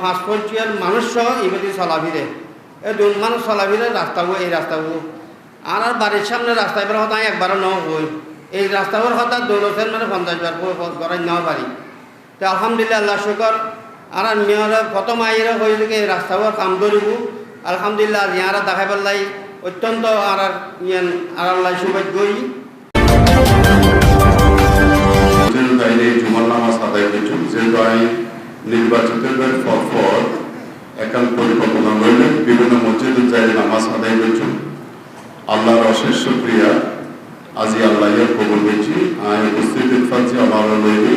পাঁচ পঞ্চায়েত মানুষ সহ এবারে চলাফিরে এই দুন মানুষ চলাফিরে রাস্তাবো এই রাস্তাবো আর বাড়ির সামনে রাস্তা এবার হতায় একবারও ন হই এই রাস্তাবোর কথা দৌড়ছেন মানে 50 বার করাই নেওয়া পারি তো আলহামদুলিল্লাহ আল্লাহ শুকর আর মেয়র প্রথম আইরা হয়ে থেকে এই রাস্তাবোর কাম করিব আলহামদুলিল্লাহ ইয়ারা দেখাই পেলাই অত্যন্ত আর ইয়ান আর আল্লাহ সৌভাগ্যই জুমার নামাজ আদায় করছি যেহেতু আমি নির্বাচিতের পর একান্ত পরিকল্পনা রইলে বিভিন্ন মসজিদের জায়গায় নামাজ আদায় করছি আল্লাহর অশেষ শুকরিয়া আজি আল্লাহ কবুল করছি আমি উপস্থিত থাকছি আমার লইবে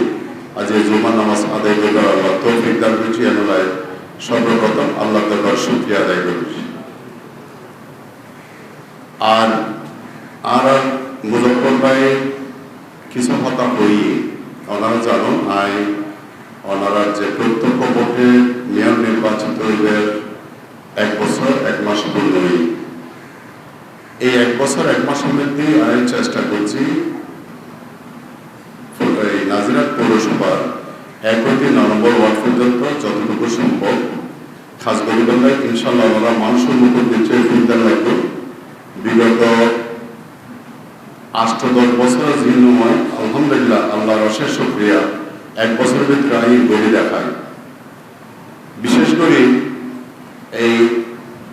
আজ এই জুমার নামাজ আদায় করে আল্লাহ তৌফিক দান করছি এনলায় সর্বপ্রথম আল্লাহ তাআলার শুকরিয়া আদায় করছি আর আর মুজফ্ফর ভাই কিছু কথা কই ওনারা জানুন আই ওনারা যে প্রত্যক্ষ ভোটে মেয়র নির্বাচিত হইবে 1 বছর 1 মাস পূর্ণ এই 1 বছর 1 মাসের মধ্যে আমি চেষ্টা করছি এই নাজিরহাট পৌরসভার 1 থেকে 9 নম্বর ওয়ার্ড পর্যন্ত যতটুকু সম্ভব খাস গরিবন্দায় ইনশাল্লাহ ওরা মানুষের মুখ দিচ্ছে ফিল্টার লাগবে বিগত 8-10 বছর জীর্ণময় আলহামদুলিল্লাহ আল্লাহর অশেষ শুকরিয়া 1 বছরের ভিতরে আমি গড়ি দেখাই বিশেষ করে এই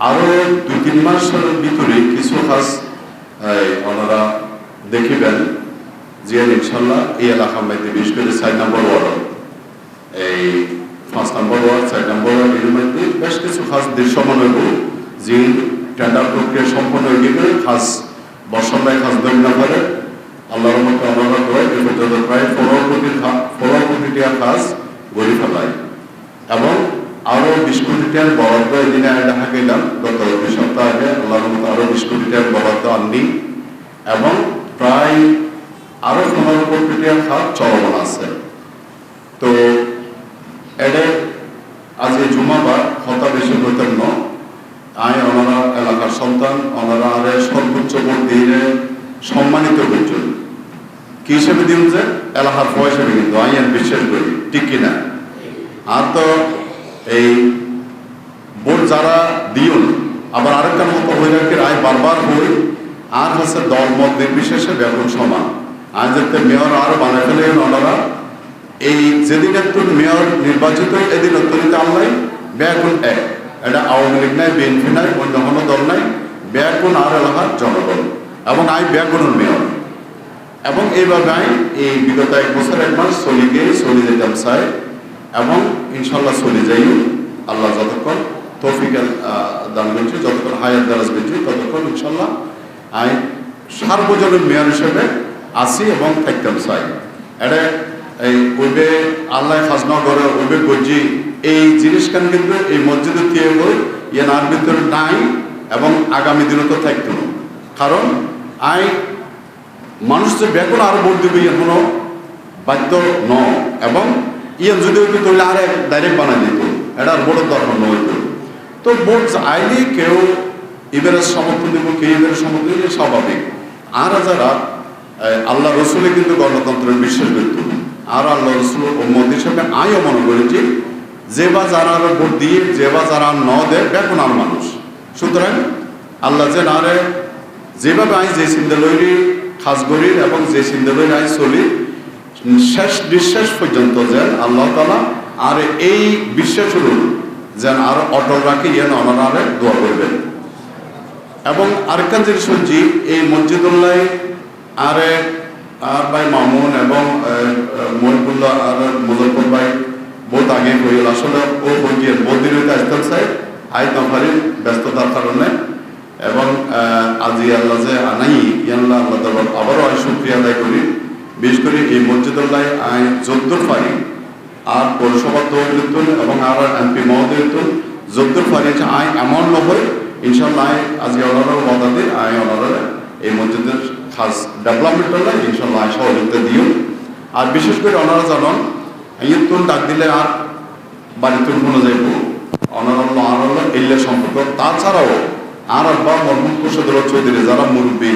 আরো 2-3 মাসের ভিতরে কিছু কাজ ওনারা দেখিবেন যে ইনশাল্লাহ এই এলাকার মধ্যে বিশেষ করে 4 নম্বর ওয়ার্ড এই 5 নম্বর ওয়ার্ড 4 নম্বর ওয়ার্ড এর মধ্যে বেশ কিছু কাজ দৃশ্যমান হইব যে টেন্ডার প্রক্রিয়া সম্পন্ন হয়ে গেলে কাজ বর্ষায় কাজ দেন না পারে আল্লাহর রহমতে আমরা করে এই পর্যন্ত প্রায় 15 কোটি টাকা কাজ গড়ি ফেলায় এবং আরো 20 কোটি টাকার বরাদ্দ এদিনে দেখা গেলাম গত 2 সপ্তাহ আগে আল্লাহর রহমতে আরো 20 কোটি টাকার বরাদ্দ আননি এবং প্রায় আরো 15 কোটি টাকার কাজ চলমান আছে তো এডে আজ এই জুমাবার কথা বেশি হইতেন না আমি ওনারা এলাকার সন্তান ওনারা আরে সর্বোচ্চ ভোট দিয়ে সম্মানিত করছেন কি হিসেবে দিন যে এলাকার পয়সা কিন্তু আমি আর বিশ্বাস করি ঠিক কিনা আর তো এই ভোট যারা দিউন আবার আরেকটা মতো হয়ে রাখে আয় বারবার হই আর হচ্ছে দল মত নির্বিশেষে ব্যাপক সমান আজ যাতে মেয়র আরো বানায় ফেলে ওনারা এই যেদিন একটু মেয়র নির্বাচিত এদিন অত্যন্ত আল্লাহ ব্যাকুন এক এটা আওয়ামী লীগ নাই বিএনপি নাই অন্য কোনো দল নাই ব্যাকুন আর এলাকার জনগণ এবং আই ব্যাকুনের মেয়র এবং এইভাবে আমি এই বিগত 1 বছর 1 মাস চলে যেতাম চাই এবং ইনশাল্লাহ চলে যাই আল্লাহ যতক্ষণ তৌফিক দান করছি যতক্ষণ হায়াত দারাজ করছি ততক্ষণ ইনশাল্লাহ আমি সার্বজনীন মেয়র হিসেবে আসি এবং থাকতাম চাই এটা এই ওইবে আল্লাহ খাজনা করে ওইবে গজি এই জিনিসখান কিন্তু এই মসজিদের থেকে বই ইয়ার ভিতরে নাই এবং আগামী দিনও তো থাকতো না কারণ আই মানুষ যে বেগুন আরো ভোট দিবে এখনো বাধ্য ন এবং ইয়ান যদি হইতো তাহলে আর ডাইরেক্ট বানাই দিত এটা আর ভোটের দরকার নয় তো ভোট আইলে কেউ এবারের সমর্থন দিব কেউ এবারের সমর্থন দিলে স্বাভাবিক আর যারা আল্লাহ রসুলে কিন্তু গণতন্ত্রের বিশ্বাস করত আর আল্লাহ রসুল উম্মত হিসেবে আমিও মনে করেছি যে বা যারা ভোট দিয়ে যে বা যারা ন দেয় বেগুন আর মানুষ সুতরাং আল্লাহ যে না রে যেভাবে আই যে চিন্তালয়ী খাসগরির এবং যে চিন্তালয়ী আই চলি শেষ নিঃশ্বাস পর্যন্ত যেন আল্লাহ তাআলা আর এই বিশ্বাসের যেন আরো অটল রাখে ইয়ান ওনারা দোয়া করবেন এবং আরেকটা জিনিস হচ্ছে এই মসজিদুল্লাহ আর ভাই মামুন এবং মহিবুল্লাহ আর মুজফ্ফর ভাই বহুত আগে হয়ে আসলে ও বলছেন বহুত দিন হইতে আসতে চাই আই নফারির ব্যস্ততার কারণে এবং আজি আল্লাহ যে আনাই ইয়াল্লাহ আল্লাহ তাআলা আবারও আমি শুকরিয়া আদায় করি বিশেষ করে এই মসজিদুল্লাহ আই যদ্দুর পারি আর পৌরসভা দৌড় এবং আর এমপি মহোদয় যদ্দুর পারি যে আই এমন নহয় ইনশাল্লাহ আজকে ওনারাও বাধা দিই আই ওনারা এই মসজিদের খাস ডেভেলপমেন্ট হলে ইনশাল্লাহ আই সহযোগিতা দিও আর বিশেষ করে ওনারা জানান ইয়তুন ডাক দিলে আর বাড়িতে কোনো যাইব ওনারা আর হলো এল্লে সম্পর্ক তাছাড়াও আর আব্বা মরহুম কুশদুল্লাহ চৌধুরী যারা মুরব্বী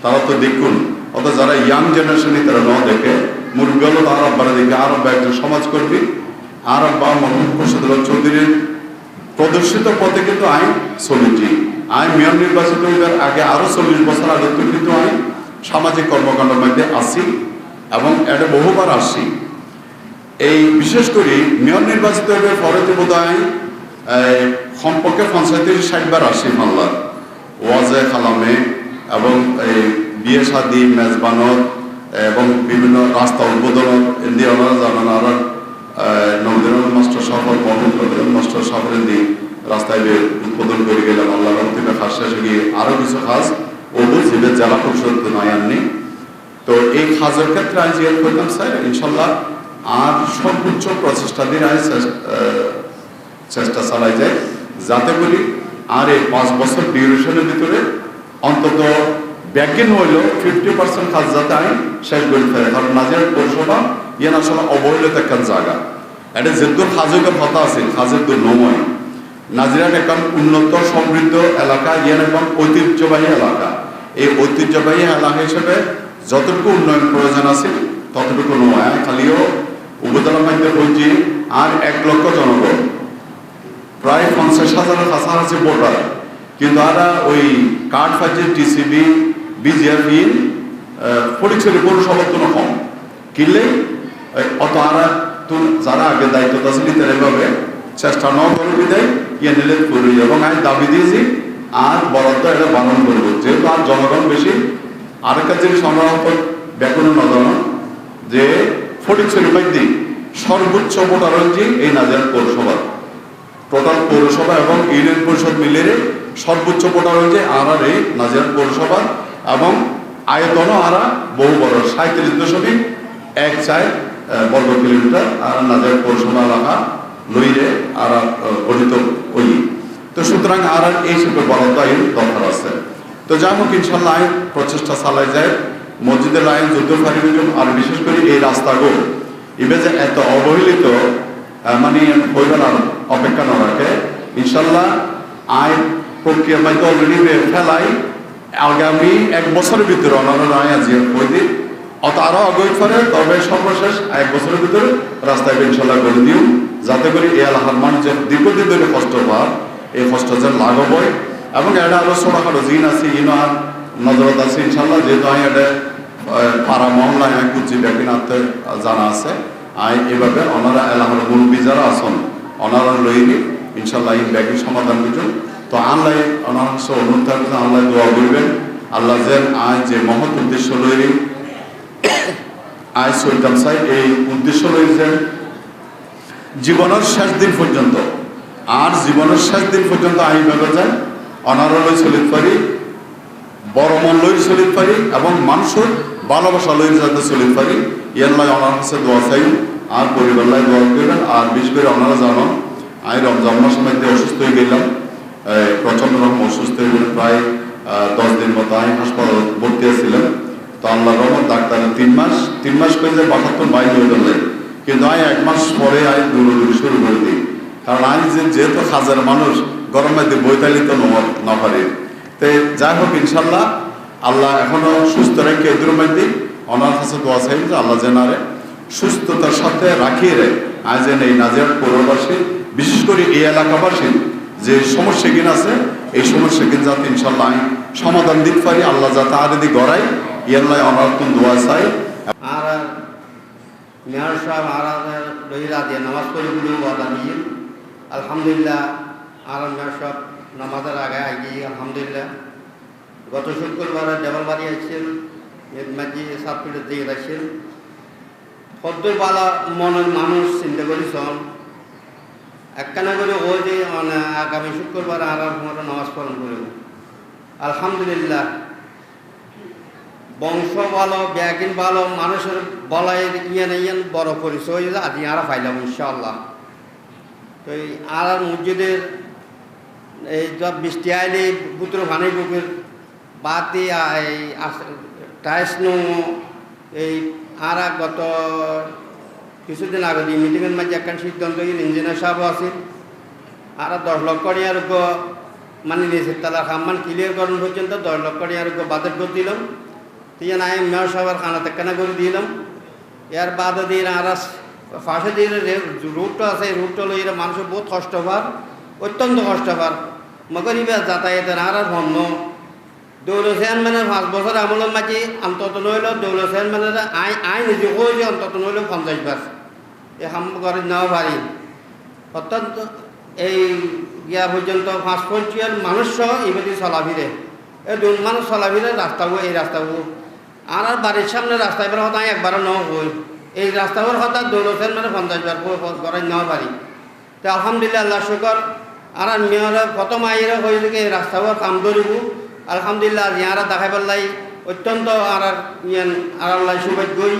তারা তো দেখুন অর্থাৎ যারা ইয়াং জেনারেশনই তারা ন দেখে মুরব্বী হলো তার আব্বারা দেখে আর আব্বা একজন সমাজ করবি আর আব্বা মোহাম্মদ মুর্শিদুল্লাহ চৌধুরীর প্রদর্শিত পথে কিন্তু আইন চলিটি আইন মেয়র নির্বাচিত হইবার আগে আরো 40 বছর আগে তো কিন্তু আইন সামাজিক কর্মকাণ্ডের মধ্যে আসি এবং এটা বহুবার আসি। এই বিশেষ করে মেয়র নির্বাচিত হইবার পরে তো বোধ হয় সম্পর্কে 65-60 বার আসি মাল্লার ওয়াজে খালামে এবং এই বিয়ে শাদী মেজবানত এবং বিভিন্ন রাস্তা উদ্বোধন এমনি ওনারা জানান আর নবদিন মাস্টার সফর মোহাম্মদ মাস্টার সফরের দিন রাস্তায় উদ্বোধন করে গেলাম আল্লাহ রহমতে খাস শেষে গিয়ে আরও কিছু খাস ও বুঝিবে জেলা পরিষদ নয় আননি। তো এই খাজের ক্ষেত্রে আমি জিজ্ঞেস করতাম স্যার ইনশাল্লাহ আর সর্বোচ্চ প্রচেষ্টা দিয়ে আমি চেষ্টা চালাই যায় যাতে করি আর এই 5 বছর ডিউরেশনের ভিতরে অন্তত ব্যাকিং হইল 50% কাজ যাতে আমি শেষ করে ফেলে। কারণ নাজিরহাট পৌরসভা ইয়ান আসলে অবহেলিত একটা জায়গা, এটা যেহেতু খাজকের কথা আছে খাজের তো নময় নাজিরহাট এখন উন্নত সমৃদ্ধ এলাকা, ইয়ান এখন ঐতিহ্যবাহী এলাকা। এই ঐতিহ্যবাহী এলাকা হিসেবে যতটুকু উন্নয়ন প্রয়োজন আছে ততটুকু নয়। খালিও উপজেলার মধ্যে বলছি আর 1 লক্ষ জনগণ প্রায় 50,000-এর কাছাকাছি ভোটার, কিন্তু আর ওই কার্ড ফাইজে টিসিবি বিজিআরবি ফটিকছড়ি পৌরসভার তো কম কিনলে অত আর যারা আগে দায়িত্ব আছে তারা এভাবে চেষ্টা ন করে বিদায় ইয়ে নিলে করি এবং আমি দাবি দিয়েছি আর বরাদ্দ এটা বারণ করব যেহেতু আর জনগণ বেশি। আরেকটা জিনিস আমরা ব্যাকরণ নজর যে ফটিকছড়ি মধ্যে সর্বোচ্চ ভোটার হচ্ছে এই নাজিরহাট পৌরসভার টোটাল পৌরসভা এবং ইউনিয়ন পরিষদ মিলিয়ে সর্বোচ্চ ভোটার হচ্ছে আর এই নাজিরহাট পৌরসভা এবং আয়তনও আরা বহু বড় 37.14 বর্গ কিলোমিটার আর নাজিরহাট পৌরসভা এলাকা লইরে আর গঠিত ওই। তো সুতরাং আর এই হিসেবে বরাদ্দ আইন দরকার আছে। তো যাই হোক ইনশাল্লাহ আইন প্রচেষ্টা চালাই যায় মসজিদের আইন যুদ্ধ ফারি আর বিশেষ করে এই রাস্তাগুলো ইবে যে এত অবহেলিত মানে হইবার আর অপেক্ষা না রাখে ইনশাল্লাহ আইন প্রক্রিয়া মাইতে অলরেডি ফেলাই আগামী 1 বছরের ভিতরে অনার আয় আজি ওই দিন অত আরো আগে করে তবে সর্বশেষ 1 বছরের ভিতরে রাস্তায় ইনশাল্লাহ করে দিও যাতে করে এই এলাকার মানুষ যে দীর্ঘদিন ধরে কষ্ট পায় এই কষ্ট যেন লাঘব হয় এবং এটা আরো ছোটখাটো জিন আছে ইনো আর নজরত আছে ইনশাল্লাহ যেহেতু আমি এটা পাড়া মহল্লায় আমি কুচি ব্যাপী নাতে জানা আছে আয় এভাবে ওনারা এলাকার মুরব্বী যারা আছেন ওনারা লইনি ইনশাল্লাহ এই ব্যাগের সমাধান করছেন। তো আল্লাহ ওনার কাছে অনুরোধ থাকবে আল্লাহ দোয়া করবেন আল্লাহ যেন আয় যে মহৎ উদ্দেশ্য লইনি আয় সৈতাম চাই এই উদ্দেশ্য লই যে জীবনের শেষ দিন পর্যন্ত আর জীবনের শেষ দিন পর্যন্ত আইন ভাবে যান অনারা লই চলিত পারি বড় মন লই চলিত পারি এবং মানুষের ভালোবাসা লই যাতে চলিত পারি ইয়ার লাই ওনার কাছে দোয়া চাই আর পরিবার লাই দোয়া করবেন। আর বিশেষ করে ওনারা জানো আমি রমজান মাসের মধ্যে অসুস্থ হয়ে গেলাম, প্রচন্ড রকম অসুস্থ হয়ে গেলে প্রায় 10 দিন মতো আমি হাসপাতাল ভর্তি ছিলাম। তো আল্লাহ রহমত ডাক্তার 3 মাস করে যে 72 বাইরে হয়ে গেলে কিন্তু আমি 1 মাস পরে আমি দৌড়দৌড়ি শুরু করে দিই কারণ আমি যেহেতু হাজার মানুষ গরম মধ্যে বৈতালিত না পারে। তো যাই হোক ইনশাল্লাহ আল্লাহ এখনো সুস্থ রেখে এদের মধ্যে ওনার কাছে দোয়া চাই যে আল্লাহ জেনারে সুস্থতার সাথে রাখিয়ে রে আজ যেন এই নাজিরহাট পৌরবাসী বিশেষ করে এই এলাকাবাসী যে সমস্যা কিন আছে এই সমস্যা কিন যাতে ইনশাল্লাহ আমি সমাধান দিতে পারি আল্লাহ যাতে আর যদি গড়াই ইয়াল্লাহ ওনার কোন দোয়া চাই। আর মেয়র সাহেব আর রহিরা দিয়ে নামাজ পড়ে গুলো ওয়াদা দিয়ে আলহামদুলিল্লাহ আর মেয়র সাহেব নামাজের আগে আগে আলহামদুলিল্লাহ গত শুক্রবার দেওয়ালবাড়ি আসছেন মেদমাজি সাতপুরের দিকে আসছেন ফদ্দরবালা মনের মানুষ চিন্তা করেছেন একখানা করে ও যে মানে আগামী শুক্রবার আর নামাজ পালন করব আলহামদুলিল্লাহ বংশ ভালো ব্যাগিন ভালো মানুষের বলাইয়ের ইয়ান বড় পরিচয় আদি আর পাইলাম ইনশাআল্লাহ। তো এই আর মসজিদের এই সব বৃষ্টি আইলে পুত্র ভানি বুকের বাতি এই টাইস নো এই আর গত কিছুদিন আগে দিয়ে মিটিংয়ের মাঝে একখান সিদ্ধান্ত ইঞ্জিনিয়ার সাহেব আছে আর 10 লক্ষ টাকার উপর মানে নিয়েছে তারা খাম্মান ক্লিয়ার করানো পর্যন্ত 10 লক্ষ টাকার উপর বাজেট করে দিলাম। তিন আমি মেয়র সাহেবের খানাতে কেনা করে দিলাম এর বাদে দিয়ে আর পাশে যে রোডটা আছে এই রোডটা লই মানুষের বহুত কষ্ট পার, অত্যন্ত কষ্ট পার। মগরিবে যাতায়াতের আর ভন্ন দৌল চেয়ারম্যানের 5 বছর আমলের মাঝে অন্তত নইল দৌল চেয়ারম্যানের আই নিজে কইছে অন্তত নইল 50 বার এ হাম করে নেওয়া পারি। অত্যন্ত এই গিয়া পর্যন্ত 5-6 মানুষ সহ এবারে চলাফিরে মানুষ চলাফিরে রাস্তাবো এই রাস্তাবো আর বাড়ির সামনে রাস্তা এবার হতা একবারও ন হই এই রাস্তার হঠাৎ দৌলতের মানে 50 বার করে নেওয়া পারি। তো আলহামদুলিল্লাহ আল্লাহ শুকর আর মেয়রা প্রথম আইরে হয়ে থেকে এই রাস্তাও কাম ধরিব আলহামদুলিল্লাহ ইয়ারা দেখাই পেলাই অত্যন্ত আর আল্লাহ সুবাদ গই